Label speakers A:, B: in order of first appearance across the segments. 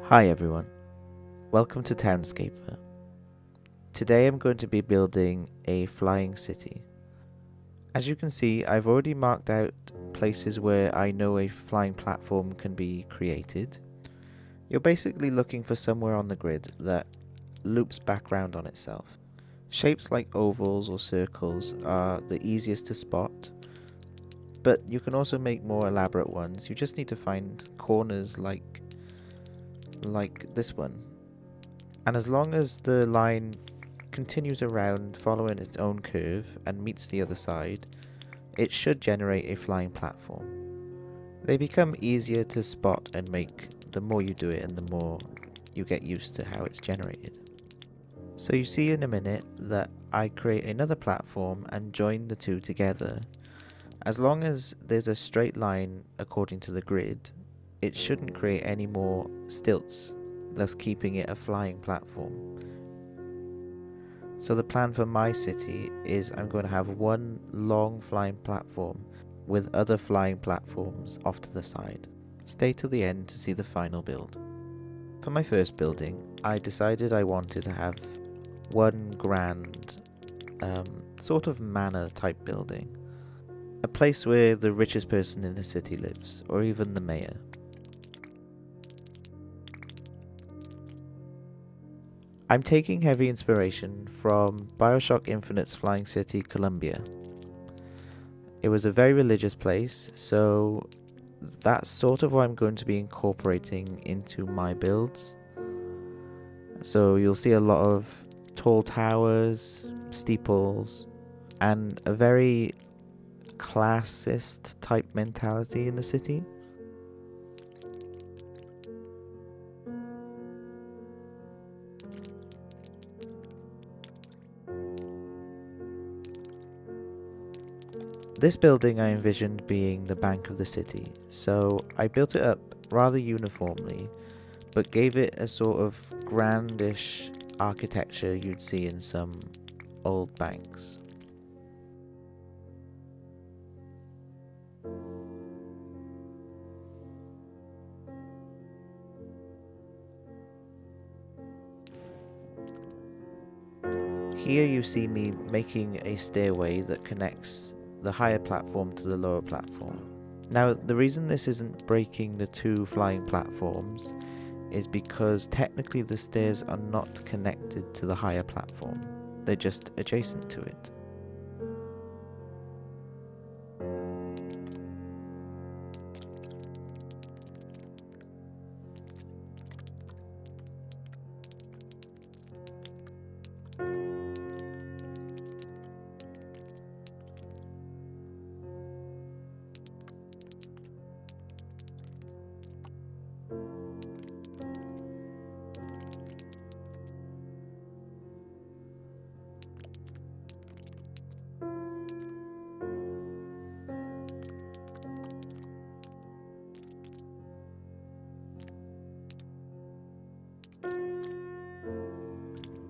A: Hi everyone, welcome to Townscaper. Today I'm going to be building a flying city. As you can see, I've already marked out places where I know a flying platform can be created. You're basically looking for somewhere on the grid that loops back round on itself. Shapes like ovals or circles are the easiest to spot, but you can also make more elaborate ones. You just need to find corners like this one. And as long as the line continues around following its own curve and meets the other side, it should generate a flying platform. They become easier to spot and make the more you do it and the more you get used to how it's generated. So you see in a minute that I create another platform and join the two together. As long as there's a straight line according to the grid, it shouldn't create any more stilts, thus keeping it a flying platform. So the plan for my city is I'm going to have one long flying platform with other flying platforms off to the side. Stay till the end to see the final build. For my first building, I decided I wanted to have one grand sort of manor type building. A place where the richest person in the city lives, or even the mayor. I'm taking heavy inspiration from BioShock Infinite's flying city, Columbia. It was a very religious place, so that's sort of what I'm going to be incorporating into my builds. So you'll see a lot of tall towers, steeples, and a very classist type mentality in the city. This building I envisioned being the bank of the city, so I built it up rather uniformly, but gave it a sort of grandish architecture you'd see in some old banks. Here you see me making a stairway that connects the higher platform to the lower platform. Now, the reason this isn't breaking the two flying platforms is because technically the stairs are not connected to the higher platform. They're just adjacent to it.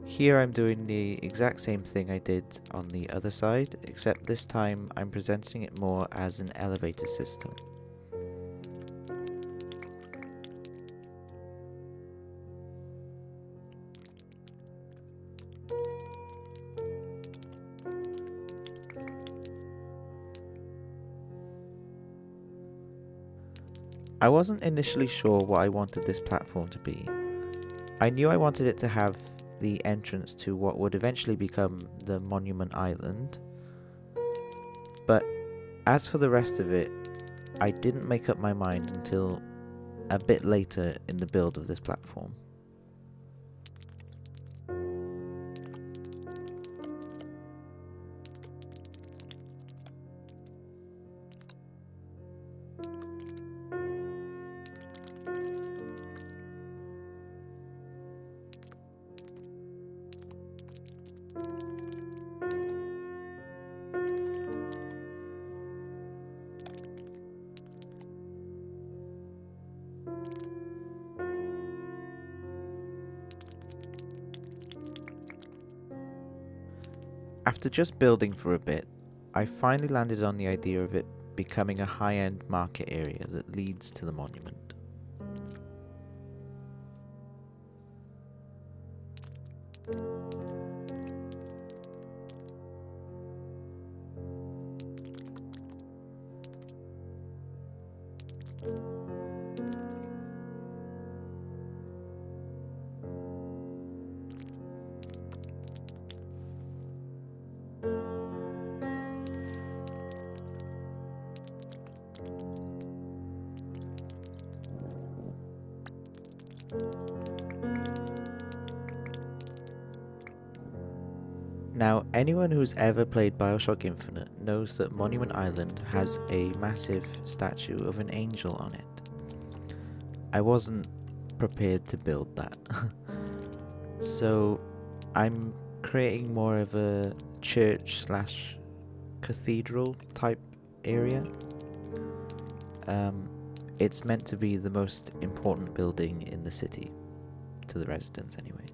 A: Here I'm doing the exact same thing I did on the other side, except this time I'm presenting it more as an elevator system. I wasn't initially sure what I wanted this platform to be. I knew I wanted it to have the entrance to what would eventually become the Monument Island, but as for the rest of it, I didn't make up my mind until a bit later in the build of this platform. After just building for a bit, I finally landed on the idea of it becoming a high-end market area that leads to the monument. Now, anyone who's ever played Bioshock Infinite knows that Monument Island has a massive statue of an angel on it. I wasn't prepared to build that. So I'm creating more of a church slash cathedral type area. It's meant to be the most important building in the city, to the residents anyway.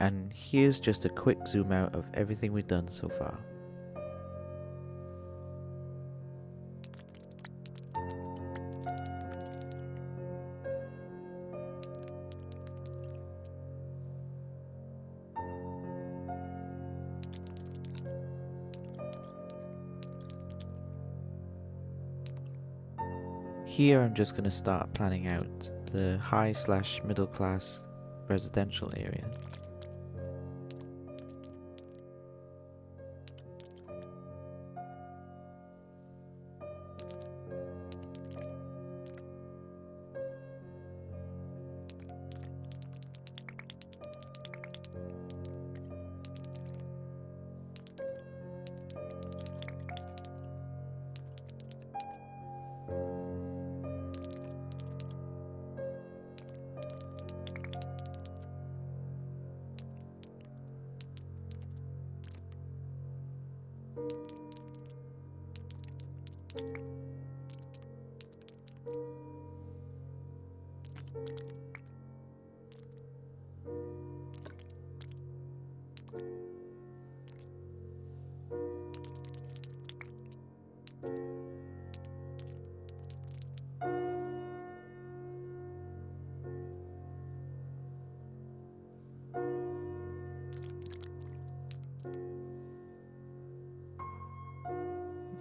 A: And here's just a quick zoom out of everything we've done so far. Here I'm just going to start planning out the high slash middle class residential area.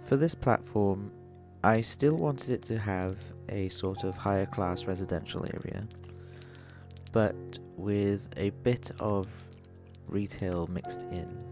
A: For this platform, I still wanted it to have a sort of higher class residential area, but with a bit of retail mixed in.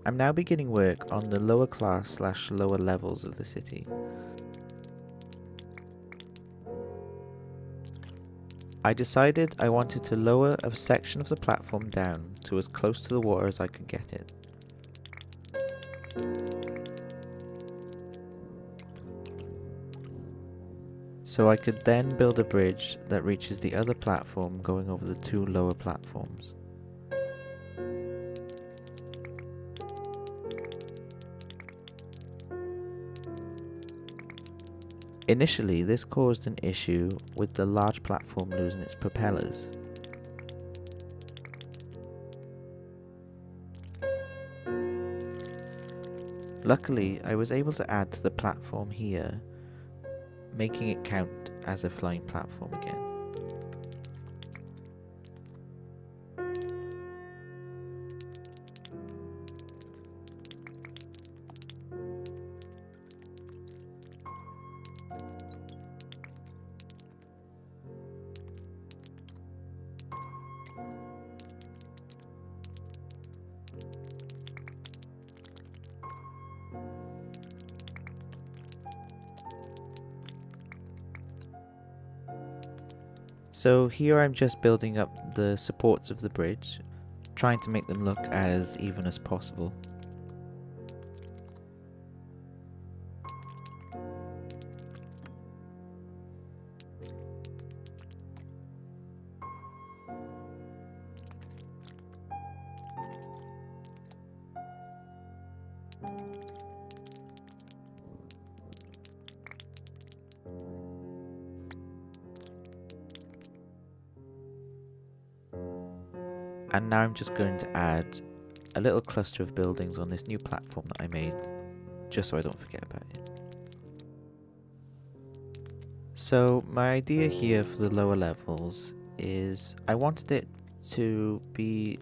A: I'm now beginning work on the lower class / lower levels of the city. I decided I wanted to lower a section of the platform down to as close to the water as I could get it. So I could then build a bridge that reaches the other platform going over the two lower platforms. Initially, this caused an issue with the large platform losing its propellers. Luckily, I was able to add to the platform here, making it count as a flying platform again. So here I'm just building up the supports of the bridge, trying to make them look as even as possible. And now I'm just going to add a little cluster of buildings on this new platform that I made, just so I don't forget about it. So my idea here for the lower levels is I wanted it to be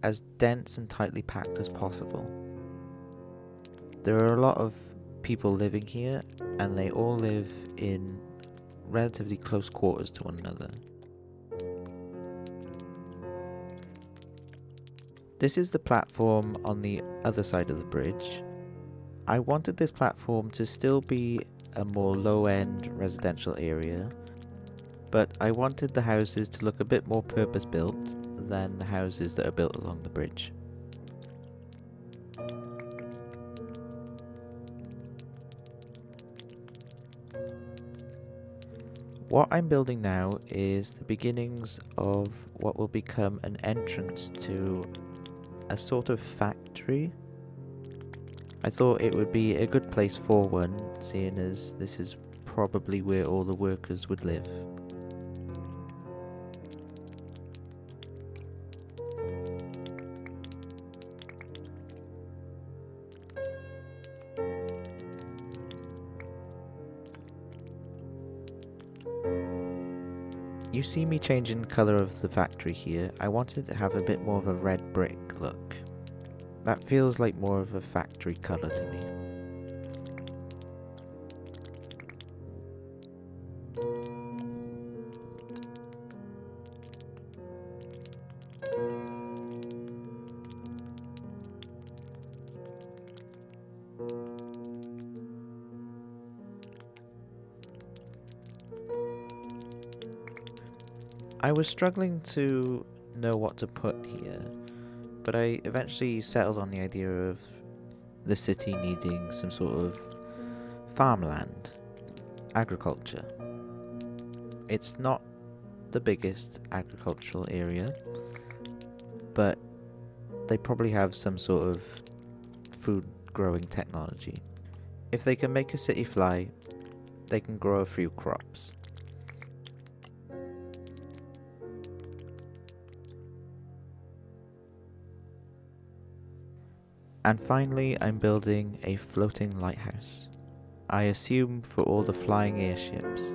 A: as dense and tightly packed as possible. There are a lot of people living here, and they all live in relatively close quarters to one another. This is the platform on the other side of the bridge. I wanted this platform to still be a more low-end residential area, but I wanted the houses to look a bit more purpose-built than the houses that are built along the bridge. What I'm building now is the beginnings of what will become an entrance to a sort of factory. I thought it would be a good place for one, seeing as this is probably where all the workers would live. You see me changing the colour of the factory here. I wanted to have a bit more of a red brick look. That feels like more of a factory colour to me. I was struggling to know what to put here, but I eventually settled on the idea of the city needing some sort of farmland, agriculture. It's not the biggest agricultural area, but they probably have some sort of food growing technology. If they can make a city fly, they can grow a few crops. And finally, I'm building a floating lighthouse. I assume for all the flying airships.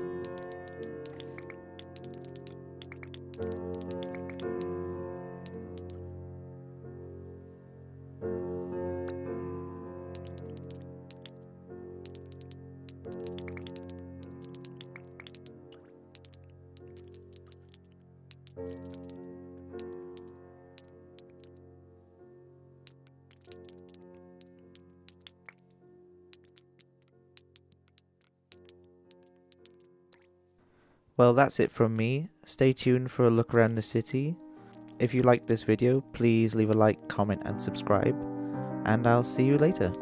A: Well, that's it from me. Stay tuned for a look around the city. If you liked this video, please leave a like, comment and subscribe, and I'll see you later.